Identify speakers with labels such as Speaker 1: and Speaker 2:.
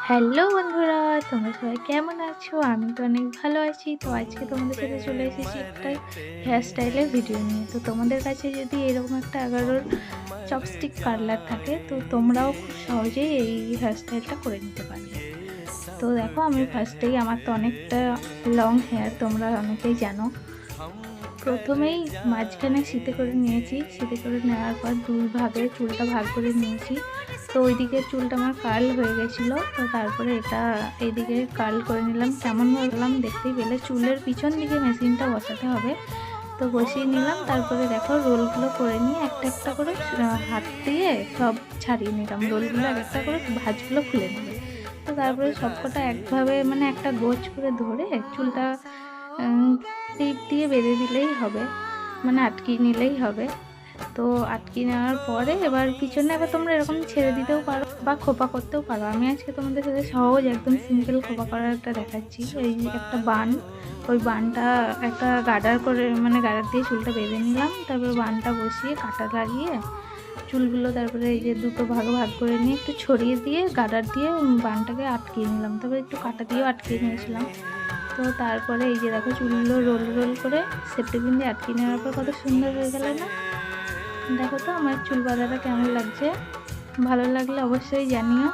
Speaker 1: Hello বন্ধুরা, তোমরা সবাই কেমন আছো? আমি তো অনেক ভালো আছি। তো আজকে তোমাদের সাথে চলে এসেছি একটা হেয়ার স্টাইলের ভিডিও নিয়ে। তো তোমাদের কাছে যদি এরকম একটা 11 চপস্টিক কার্লার থাকে, তো তোমরাও খুব সহজেই এই হেয়ার স্টাইলটা করে নিতে পারবে। তো দেখো, আমি ফার্স্টেই, আমার তো অনেকটা লং হেয়ার, তোমরা অনেকেই জানো। প্রথমেই মাঝখানে সিধে করে নিয়েছি, সিধে করে নেওয়ার পর দুই ভাগে চুলটা ভাগ করে নিয়েছি। তো ওই দিকের চুলটা আমার কার্ল হয়ে গেছিলো, তো তারপরে এটা এইদিকে কার্ল করে নিলাম। কেমন ভাবলাম দেখতেই পেলে, চুলের পিছন দিকে মেশিনটা বসাতে হবে। তো বসিয়ে নিলাম, তারপরে দেখো রোলগুলো করে নিয়ে একটা একটা করে হাত দিয়ে সব ছাড়িয়ে নিলাম। রোলগুলো এক একটা করে ভাঁজগুলো খুলে নেবে। তো তারপরে সবকটা একভাবে মানে একটা গোছ করে ধরে চুলটা টিপ দিয়ে বেঁধে দিলেই হবে, মানে আটকিয়ে নিলেই হবে। তো আটকিয়ে নেওয়ার পরে এবার পিছনে এবার তোমরা এরকম ছেড়ে দিতেও পারো বা খোপা করতেও পারো। আমি আজকে তোমাদের সাথে সহজ একদম সিম্পল খোপা করার একটা দেখাচ্ছি। এই একটা বান, ওই বানটা একটা গার্ডার করে, মানে গার্ডার দিয়ে চুলটা বেঁধে নিলাম। তারপরে বানটা বসিয়ে কাটা লাগিয়ে চুলগুলো তারপরে এই যে দুটো ভাগ ভাগ করে নিয়ে একটু ছড়িয়ে দিয়ে গার্ডার দিয়ে বানটাকে আটকিয়ে নিলাম। তারপরে একটু কাটা দিয়েও আটকিয়ে নিয়েছিলাম। তো তারপরে এই যে দেখো, চুলগুলো রোল রোল করে সেফটি পিন দিয়ে আটকে নেওয়ার পর কত সুন্দর হয়ে গেল না? দেখো তো আমার চুল বাঁধাটা কেমন লাগছে। ভালো লাগলে অবশ্যই জানিও।